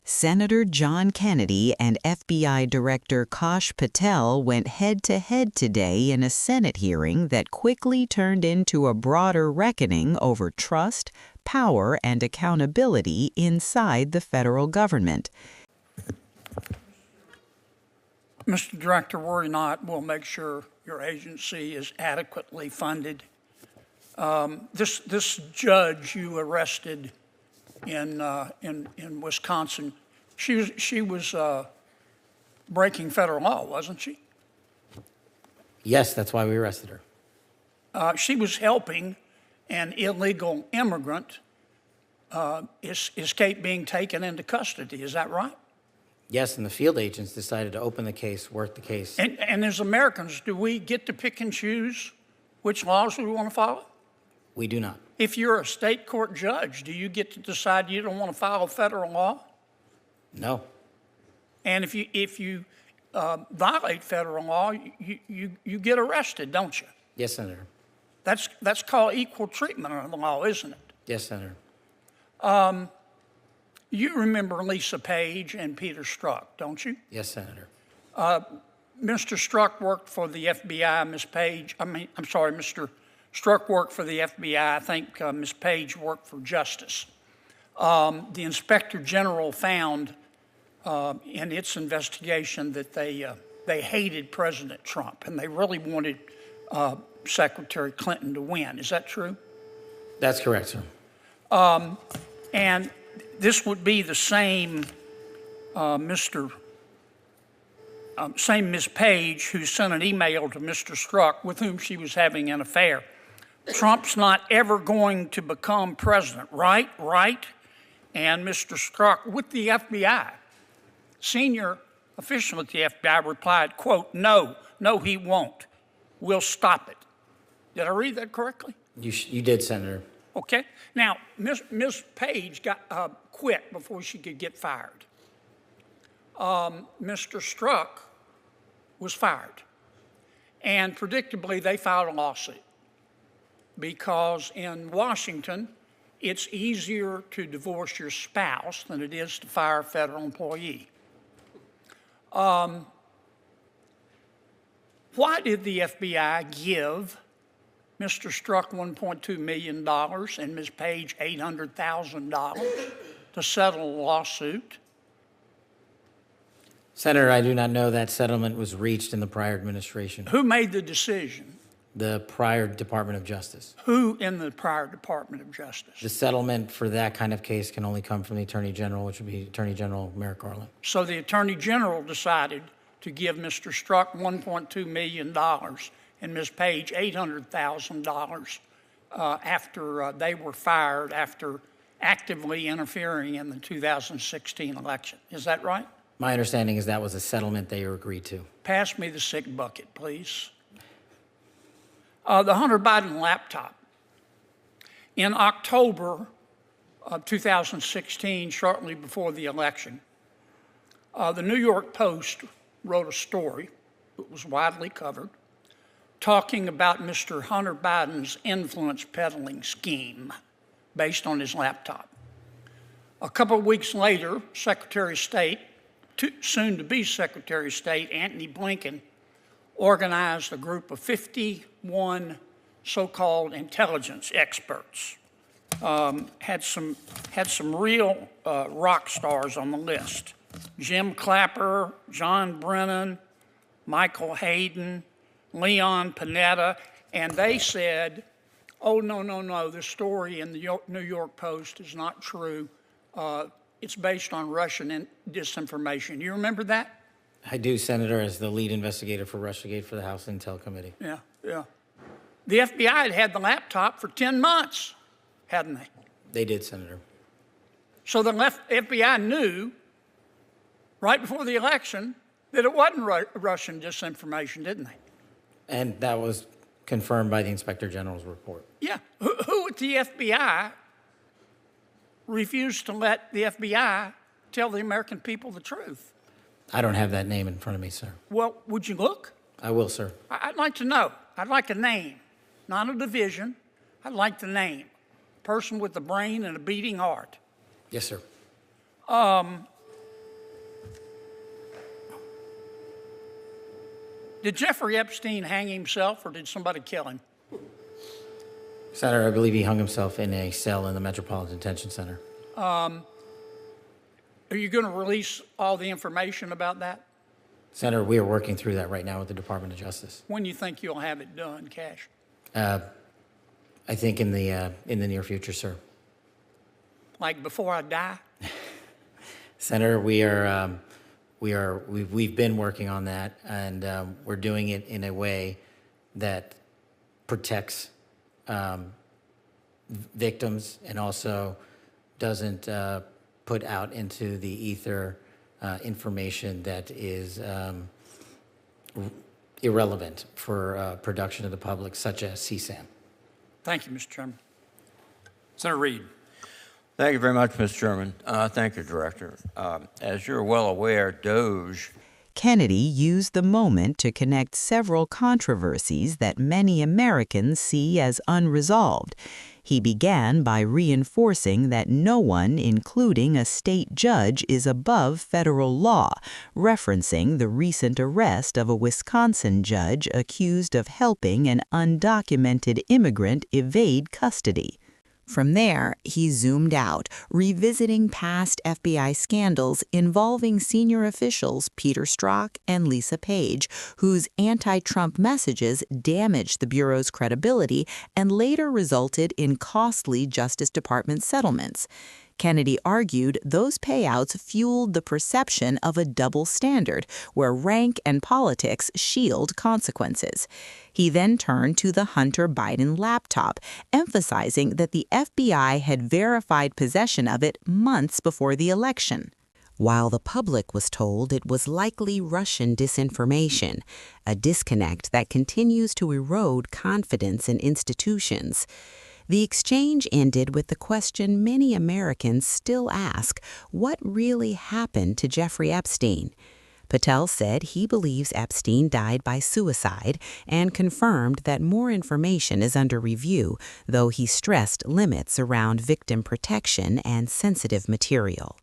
Senator John Kennedy and FBI Director Kash Patel went head-to-head today in a Senate hearing that quickly turned into a broader reckoning over trust, power, and accountability inside the federal government. Mr. Director, worry not. We'll make sure your agency is adequately funded. This judge you arrested in Wisconsin, she was breaking federal law, wasn't she? Yes, that's why we arrested her. She was helping an illegal immigrant escape being taken into custody. Is that right? Yes, and the field agents decided to open the case, work the case. And as Americans, do we get to pick and choose which laws we want to follow? We do not. If you're a state court judge, do you get to decide you don't want to follow federal law? No. And if you violate federal law, you get arrested, don't you? Yes, Senator. That's called equal treatment under the law, isn't it? Yes, Senator. You remember Lisa Page and Peter Strzok, don't you? Yes, Senator. Mr. Strzok worked for the FBI. Mr. Strzok worked for the FBI. I think Ms. Page worked for Justice. The Inspector General found in its investigation that they hated President Trump and they really wanted Secretary Clinton to win. Is that true? That's correct, sir. And this would be the same same Ms. Page who sent an email to Mr. Strzok with whom she was having an affair. Trump's not ever going to become president, right? Right? And Mr. Strzok with the FBI, senior official at the FBI replied, quote, no, he won't. We'll stop it. Did I read that correctly? You did, Senator. Okay. Now, Ms. Page got quit before she could get fired. Mr. Strzok was fired. And predictably, they filed a lawsuit because in Washington, it's easier to divorce your spouse than it is to fire a federal employee. Why did the FBI give Mr. Strzok $1.2 million and Ms. Page $800,000 to settle a lawsuit? Senator, I do not know that settlement was reached in the prior administration. Who made the decision? The prior Department of Justice. Who in the prior Department of Justice? The settlement for that kind of case can only come from the Attorney General, which would be Attorney General Merrick Garland. So the Attorney General decided to give Mr. Strzok $1.2 million and Ms. Page $800,000 after they were fired after actively interfering in the 2016 election. Is that right? My understanding is that was a settlement they agreed to. Pass me the sick bucket, please. The Hunter Biden laptop. In October of 2016, shortly before the election, the New York Post wrote a story that was widely covered talking about Mr. Hunter Biden's influence peddling scheme based on his laptop. A couple of weeks later, Secretary of State, soon-to-be Secretary of State, Antony Blinken, organized a group of 51 so-called intelligence experts. Had some real rock stars on the list. Jim Clapper, John Brennan, Michael Hayden, Leon Panetta, and they said, oh, no, the story in the New York Post is not true. It's based on Russian disinformation. You remember that? I do, Senator, as the lead investigator for Russiagate for the House Intel Committee. Yeah. The FBI had the laptop for 10 months, hadn't they? They did, Senator. So the FBI knew right before the election that it wasn't Russian disinformation, didn't they? And that was confirmed by the Inspector General's report. Yeah. Who at the FBI refused to let the FBI tell the American people the truth? I don't have that name in front of me, sir. Well, would you look? I will, sir. I'd like to know. I'd like a name, not a division. I'd like the name. Person with a brain and a beating heart. Yes, sir. Did Jeffrey Epstein hang himself or did somebody kill him? Senator, I believe he hung himself in a cell in the Metropolitan Detention Center. Are you going to release all the information about that? Senator, we are working through that right now with the Department of Justice. When do you think you'll have it done, Kash? I think in the near future, sir. Like before I die? Senator, we've been working on that, and we're doing it in a way that protects victims and also doesn't put out into the ether information that is irrelevant for production to the public, such as CSAM. Thank you, Mr. Chairman. Senator Reid. Thank you very much, Mr. Chairman. Thank you, Director. As you're well aware, DOJ. Kennedy used the moment to connect several controversies that many Americans see as unresolved. He began by reinforcing that no one, including a state judge, is above federal law, referencing the recent arrest of a Wisconsin judge accused of helping an undocumented immigrant evade custody. From there, he zoomed out, revisiting past FBI scandals involving senior officials Peter Strzok and Lisa Page, whose anti-Trump messages damaged the Bureau's credibility and later resulted in costly Justice Department settlements. Kennedy argued those payouts fueled the perception of a double standard, where rank and politics shield consequences. He then turned to the Hunter Biden laptop, emphasizing that the FBI had verified possession of it months before the election, while the public was told it was likely Russian disinformation, a disconnect that continues to erode confidence in institutions. The exchange ended with the question many Americans still ask: what really happened to Jeffrey Epstein? Patel said he believes Epstein died by suicide and confirmed that more information is under review, though he stressed limits around victim protection and sensitive material.